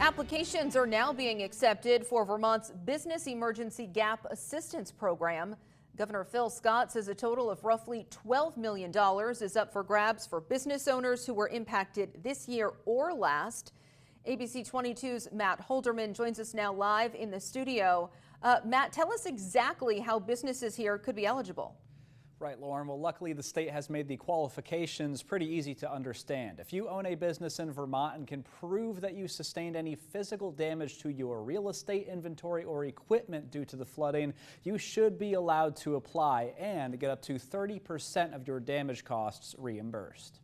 Applications are now being accepted for Vermont's Business Emergency Gap Assistance Program. Governor Phil Scott says a total of roughly $12 million is up for grabs for business owners who were impacted this year or last. ABC 22's Matt Holderman joins us now live in the studio. Matt, tell us exactly how businesses here could be eligible. Right, Lauren. Well, luckily the state has made the qualifications pretty easy to understand. If you own a business in Vermont and can prove that you sustained any physical damage to your real estate inventory or equipment due to the flooding, you should be allowed to apply and get up to 30% of your damage costs reimbursed.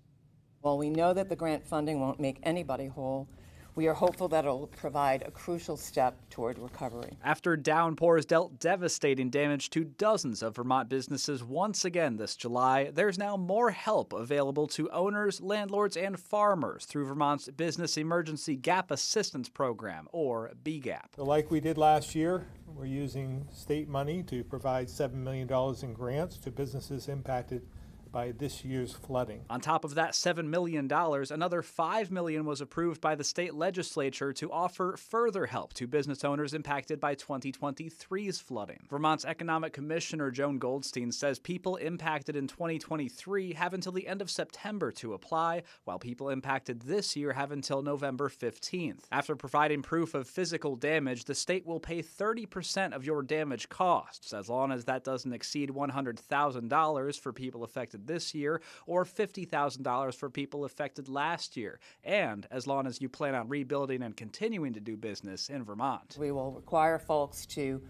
While we know that the grant funding won't make anybody whole, we are hopeful that it will provide a crucial step toward recovery. After downpours dealt devastating damage to dozens of Vermont businesses once again this July, there's now more help available to owners, landlords, and farmers through Vermont's Business Emergency Gap Assistance Program, or BEGAP. Like we did last year, we're using state money to provide $7 million in grants to businesses impacted by this year's flooding. On top of that $7 million, another $5 million was approved by the state legislature to offer further help to business owners impacted by 2023's flooding. Vermont's Economic Commissioner Joan Goldstein says people impacted in 2023 have until the end of September to apply, while people impacted this year have until November 15th. After providing proof of physical damage, the state will pay 30% of your damage costs, as long as that doesn't exceed $100,000 for people affected this year or $50,000 for people affected last year, and as long as you plan on rebuilding and continuing to do business in Vermont. We will require folks to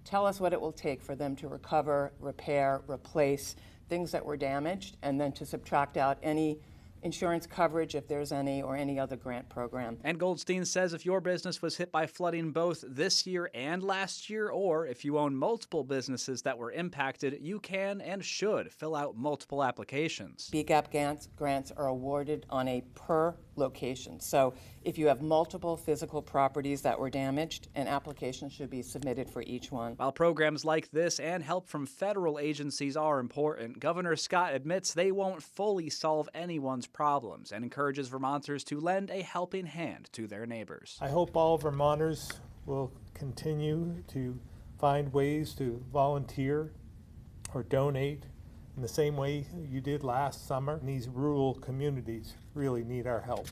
tell us what it will take for them to recover, repair, replace things that were damaged, and then to subtract out any insurance coverage, if there's any, or any other grant program. And Goldstein says if your business was hit by flooding both this year and last year, or if you own multiple businesses that were impacted, you can and should fill out multiple applications. BEGAP grants are awarded on a per location. So if you have multiple physical properties that were damaged, an application should be submitted for each one. While programs like this and help from federal agencies are important, Governor Scott admits they won't fully solve anyone's problems and encourages Vermonters to lend a helping hand to their neighbors. I hope all Vermonters will continue to find ways to volunteer or donate in the same way you did last summer. These rural communities really need our help.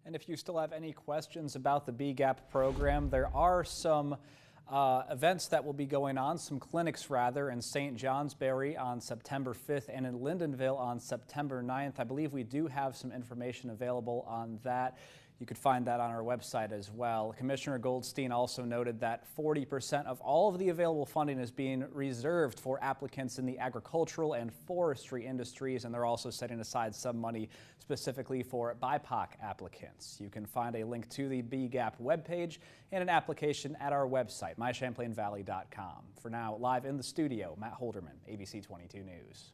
And if you still have any questions about the BEGAP program, there are some events that will be going on, some clinics rather, in St. Johnsbury on September 5th and in Lyndonville on September 9th. I believe we do have some information available on that. You could find that on our website as well. Commissioner Goldstein also noted that 40% of all of the available funding is being reserved for applicants in the agricultural and forestry industries, and they're also setting aside some money specifically for BIPOC applicants. You can find a link to the BEGAP webpage and an application at our website, mychamplainvalley.com. For now, live in the studio, Matt Holderman, ABC 22 News.